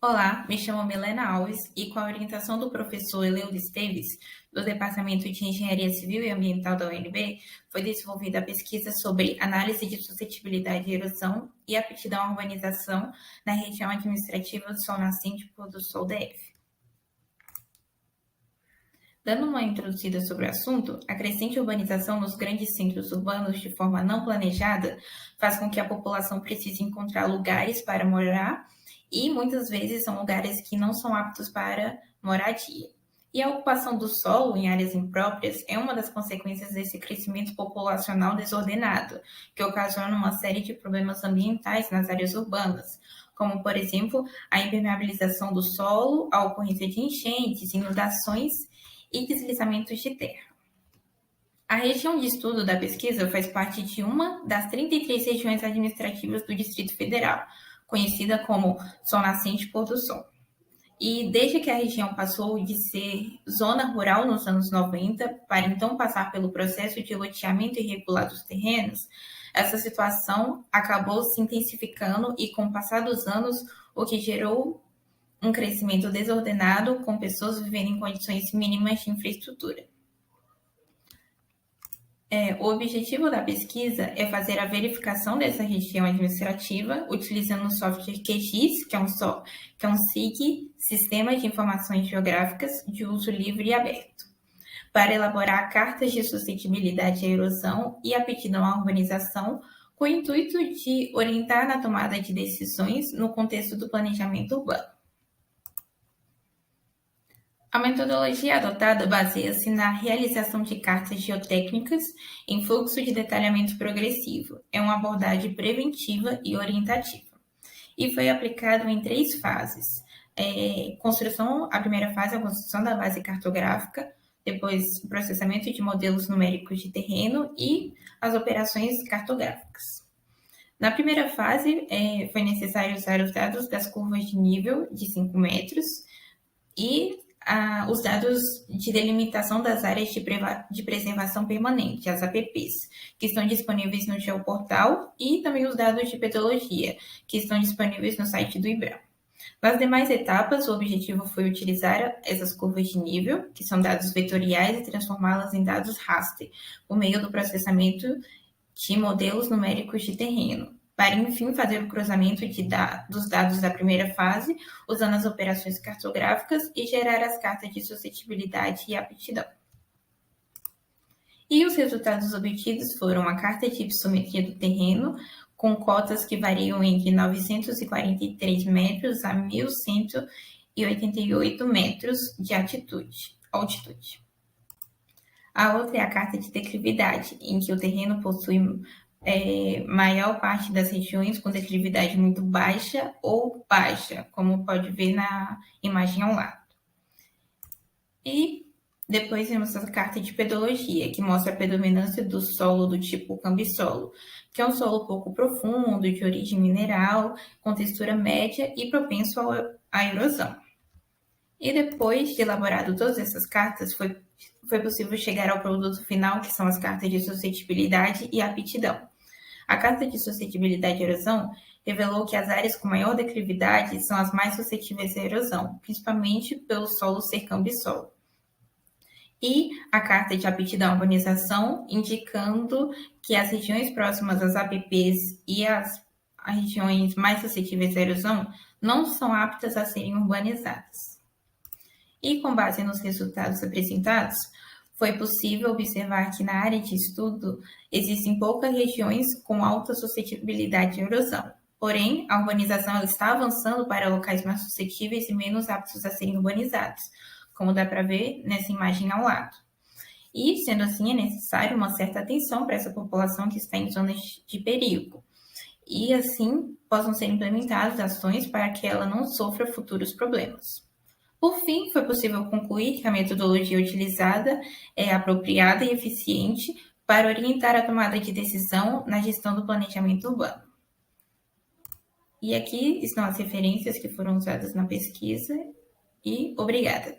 Olá, me chamo Milena Alves e, com a orientação do professor Eleudo Esteves, do Departamento de Engenharia Civil e Ambiental da UNB, foi desenvolvida a pesquisa sobre análise de suscetibilidade à erosão e aptidão à urbanização na região administrativa do Sol Nascente e Pôr do Sol DF. Dando uma introduzida sobre o assunto, a crescente urbanização nos grandes centros urbanos de forma não planejada faz com que a população precise encontrar lugares para morar e muitas vezes são lugares que não são aptos para moradia. E a ocupação do solo em áreas impróprias é uma das consequências desse crescimento populacional desordenado, que ocasiona uma série de problemas ambientais nas áreas urbanas, como, por exemplo, a impermeabilização do solo, a ocorrência de enchentes, inundações e deslizamentos de terra. A região de estudo da pesquisa faz parte de uma das 33 regiões administrativas do Distrito Federal, conhecida como Sol Nascente e Pôr do Sol. E desde que a região passou de ser zona rural nos anos 90, para então passar pelo processo de loteamento irregular dos terrenos, essa situação acabou se intensificando e, com o passar dos anos, o que gerou um crescimento desordenado, com pessoas vivendo em condições mínimas de infraestrutura. O objetivo da pesquisa é fazer a verificação dessa região administrativa utilizando o software QGIS, que é um SIG, Sistema de Informações Geográficas de uso livre e aberto, para elaborar cartas de suscetibilidade à erosão e aptidão à urbanização, com o intuito de orientar na tomada de decisões no contexto do planejamento urbano. A metodologia adotada baseia-se na realização de cartas geotécnicas em fluxo de detalhamento progressivo. É uma abordagem preventiva e orientativa. E foi aplicado em 3 fases. A primeira fase é a construção da base cartográfica, depois o processamento de modelos numéricos de terreno e as operações cartográficas. Na primeira fase, foi necessário usar os dados das curvas de nível de 5 metros e os dados de delimitação das áreas de preservação permanente, as APPs, que estão disponíveis no Geoportal, e também os dados de pedologia, que estão disponíveis no site do IBRAM. Nas demais etapas, o objetivo foi utilizar essas curvas de nível, que são dados vetoriais, e transformá-las em dados raster, por meio do processamento de modelos numéricos de terreno, para, enfim, fazer o cruzamento dos dados da primeira fase, usando as operações cartográficas e gerar as cartas de suscetibilidade e aptidão. E os resultados obtidos foram a carta de hipossometria do terreno, com cotas que variam entre 943 metros a 1.188 metros de altitude. A outra é a carta de declividade, em que o terreno possui maior parte das regiões com declividade muito baixa ou baixa, como pode ver na imagem ao lado. E depois temos a carta de pedologia, que mostra a predominância do solo do tipo cambissolo, que é um solo pouco profundo, de origem mineral, com textura média e propenso à erosão. E depois de elaborado todas essas cartas, foi possível chegar ao produto final, que são as cartas de suscetibilidade e aptidão. A carta de suscetibilidade à erosão revelou que as áreas com maior declividade são as mais suscetíveis à erosão, principalmente pelo solo ser cambissolo. E a carta de aptidão à urbanização, indicando que as regiões próximas às APPs e as regiões mais suscetíveis à erosão não são aptas a serem urbanizadas. E com base nos resultados apresentados, foi possível observar que na área de estudo existem poucas regiões com alta suscetibilidade à erosão. Porém, a urbanização está avançando para locais mais suscetíveis e menos aptos a serem urbanizados, como dá para ver nessa imagem ao lado. E, sendo assim, é necessário uma certa atenção para essa população que está em zonas de perigo. E, assim, possam ser implementadas ações para que ela não sofra futuros problemas. Por fim, foi possível concluir que a metodologia utilizada é apropriada e eficiente para orientar a tomada de decisão na gestão do planejamento urbano. E aqui estão as referências que foram usadas na pesquisa, e obrigada.